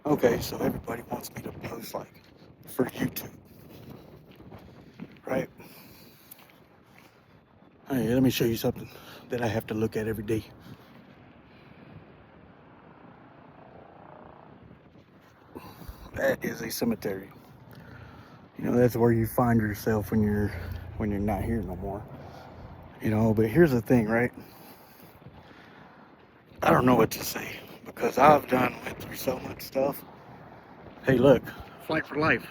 Okay, so everybody wants me to post like for YouTube, right? Hey, let me show you something that I have to look at every day. That is a cemetery. That's where you find yourself when you're not here no more. But here's the thing, right? I don't know what to say because I've went through so much stuff. Hey, look, Flight for Life.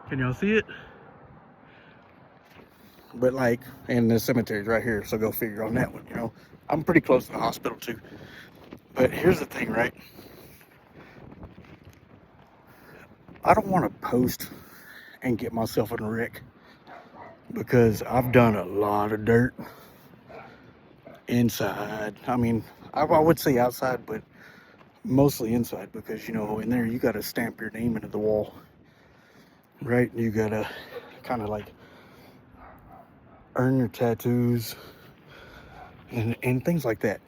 Can y'all see it? But like, and the cemetery's right here, so go figure on that one. I'm pretty close to the hospital too. But here's the thing, right? I don't want to post and get myself in a wreck because I've done a lot of dirt inside. I mean, I would say outside, but mostly inside because in there you got to stamp your name into the wall, right? You got to kind of like earn your tattoos and things like that.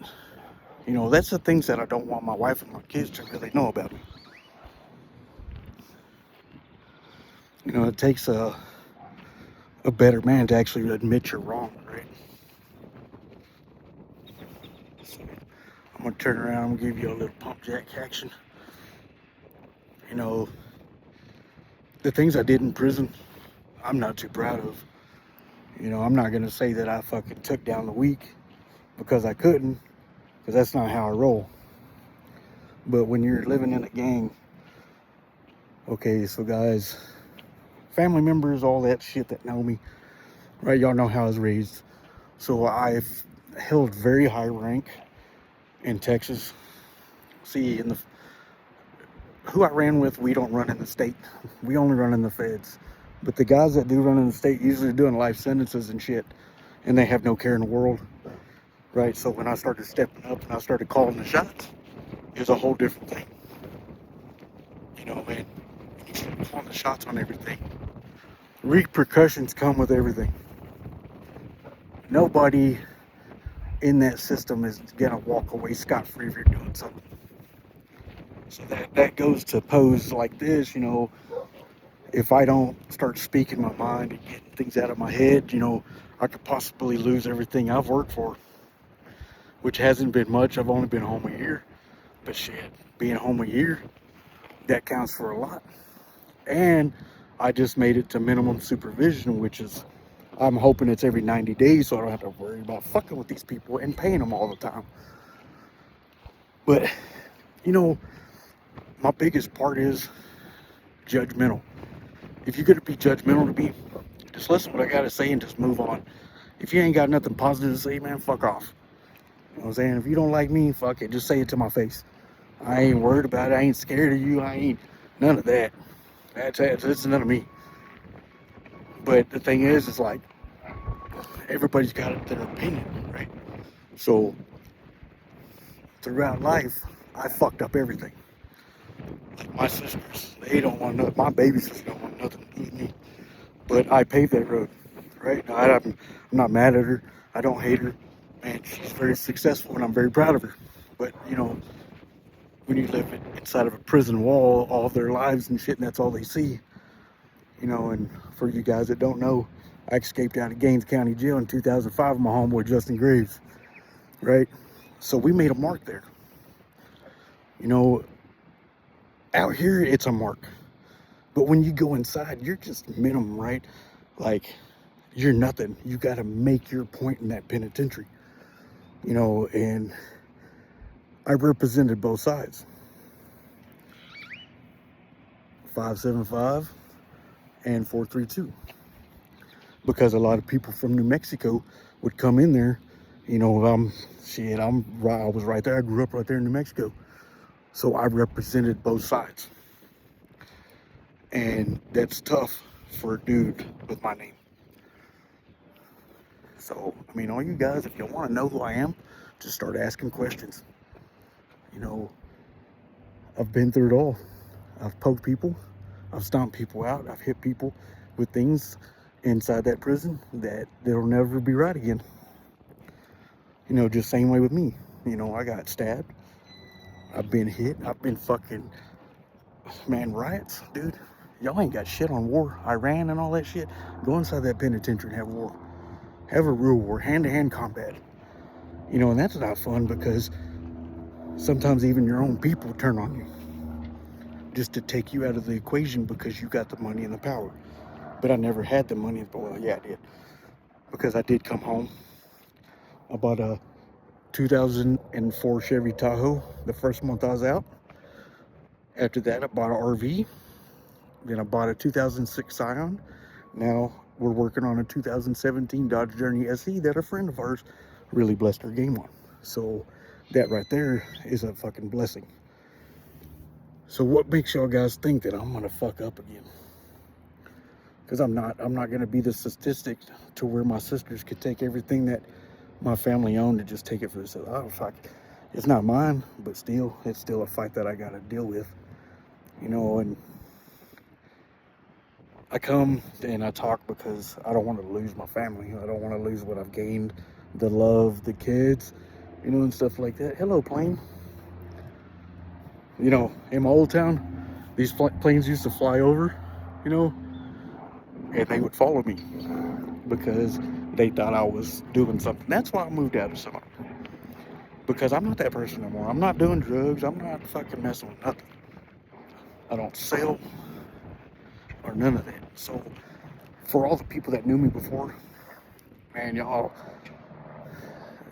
That's the things that I don't want my wife and my kids to really know about me. It takes a better man to actually admit you're wrong, right? So I'm gonna turn around. I'm gonna give you a little pump jack action. You know, the things I did in prison, I'm not too proud of. I'm not gonna say that I fucking took down the weak because I couldn't, because that's not how I roll. But when you're living in a gang, okay, so guys, family members, all that shit that know me, right? Y'all know how I was raised. So I've held very high rank in Texas. See, who I ran with, we don't run in the state. We only run in the feds. But the guys that do run in the state usually doing life sentences and shit, and they have no care in the world, right? So when I started stepping up and I started calling the shots, it was a whole different thing. Man, when you start calling the shots on everything, repercussions come with everything. Nobody in that system is gonna walk away scot-free if you're doing something. So that goes to pose like this, if I don't start speaking my mind and getting things out of my head, I could possibly lose everything I've worked for, which hasn't been much. I've only been home a year, but shit, being home a year, that counts for a lot. And I just made it to minimum supervision, which is, I'm hoping it's every 90 days so I don't have to worry about fucking with these people and paying them all the time. But, my biggest part is judgmental. If you're going to be judgmental to me, just listen to what I got to say and just move on. If you ain't got nothing positive to say, man, fuck off. You know what I'm saying? If you don't like me, fuck it. Just say it to my face. I ain't worried about it. I ain't scared of you. I ain't none of that. That's none of me. But the thing is, it's like, everybody's got their opinion, right? So, throughout life, I fucked up everything. Like my sisters, they don't want nothing. My baby sisters don't want nothing to do with me. But I paved that road, right? I'm not mad at her. I don't hate her. Man, she's very successful, and I'm very proud of her. But, when you live inside of a prison wall all their lives and shit, and that's all they see, and for you guys that don't know, I escaped out of Gaines County Jail in 2005 with my homeboy Justin Graves, right? So we made a mark there. Out here, it's a mark. But when you go inside, you're just minimum, right? Like, you're nothing. You got to make your point in that penitentiary, and I represented both sides. 575 and 432. Because a lot of people from New Mexico would come in there. I was right there. I grew up right there in New Mexico. So I represented both sides. And that's tough for a dude with my name. So, all you guys, if you want to know who I am, just start asking questions. I've been through it all. I've poked people. I've stomped people out. I've hit people with things inside that prison that they'll never be right again. Just same way with me. I got stabbed. I've been hit. I've been fucking, man, riots, dude. Y'all ain't got shit on war. Iran and all that shit. Go inside that penitentiary and have war. Have a real war, hand-to-hand combat. You know, and that's not fun because sometimes even your own people turn on you just to take you out of the equation because you got the money and the power. But I never had the money. Well, yeah, I did. Because I did come home. I bought a 2004 Chevy Tahoe the first month I was out. After that, I bought an RV. Then I bought a 2006 Scion. Now we're working on a 2017 Dodge Journey SE that a friend of ours really blessed her game on. So that right there is a fucking blessing. So what makes y'all guys think that I'm gonna fuck up again? Because I'm not gonna be the statistic to where my sisters could take everything that my family owned and just take it for themselves. Oh fuck, it's not mine, but still, it's still a fight that I gotta deal with, you know. And I come and I talk because I don't want to lose my family. I don't want to lose what I've gained, the love, the kids, you know, and stuff like that. Hello, plane. You know, in my old town, these planes used to fly over, you know, and they would follow me because they thought I was doing something. That's why I moved out of Sonoma. Because I'm not that person anymore. I'm not doing drugs. I'm not fucking messing with nothing. I don't sell or none of that. So for all the people that knew me before, man, y'all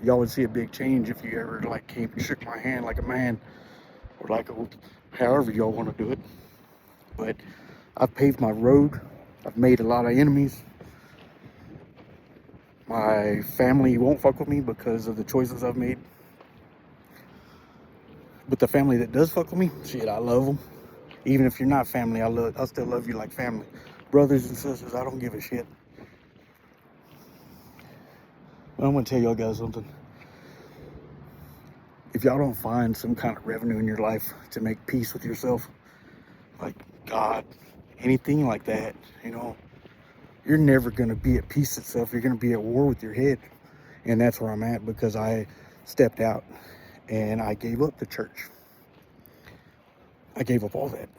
would see a big change if you ever like came and shook my hand like a man, or like however y'all want to do it. But I've paved my road. I've made a lot of enemies. My family won't fuck with me because of the choices I've made. But the family that does fuck with me, shit, I love them. Even if you're not family, I still love you like family. Brothers and sisters, I don't give a shit. But I'm gonna tell y'all guys something. If y'all don't find some kind of revenue in your life to make peace with yourself, like God, anything like that, you know, you're never gonna be at peace with yourself. You're gonna be at war with your head. And that's where I'm at because I stepped out and I gave up the church. I gave up all that.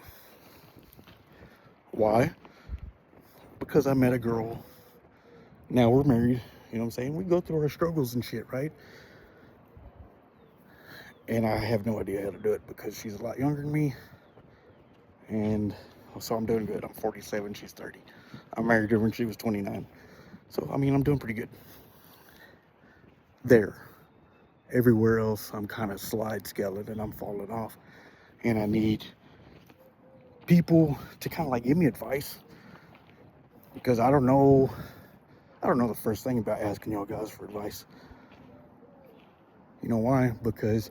Why? Because I met a girl. Now we're married, you know what I'm saying? We go through our struggles and shit, right? And I have no idea how to do it because she's a lot younger than me. And so I'm doing good. I'm 47, she's 30. I married her when she was 29. So, I mean, I'm doing pretty good. There. Everywhere else, I'm kind of slide scaling and I'm falling off. And I need people to kind of like give me advice. Because I don't know the first thing about asking y'all guys for advice. You know why? Because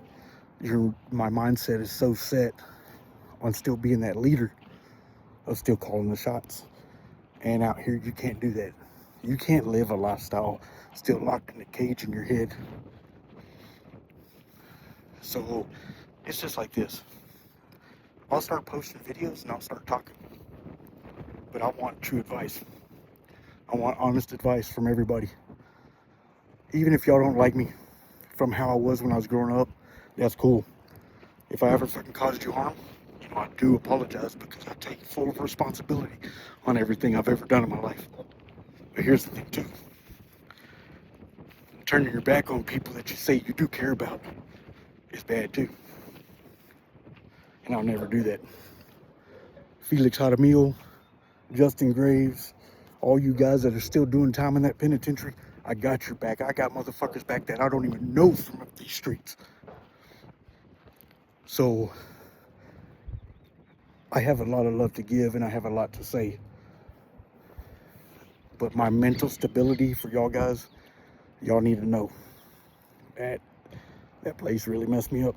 my mindset is so set on still being that leader, of still calling the shots. And out here, you can't do that. You can't live a lifestyle still locked in a cage in your head. So it's just like this. I'll start posting videos and I'll start talking. But I want true advice. I want honest advice from everybody. Even if y'all don't like me from how I was when I was growing up, that's cool. If I ever fucking caused you harm, you know, I do apologize because I take full responsibility on everything I've ever done in my life. But here's the thing too. Turning your back on people that you say you do care about is bad too. And I'll never do that. Felix Jaramillo, Justin Graves, all you guys that are still doing time in that penitentiary, I got your back. I got motherfuckers back that I don't even know from up these streets. So I have a lot of love to give and I have a lot to say. But my mental stability for y'all guys, y'all need to know that place really messed me up.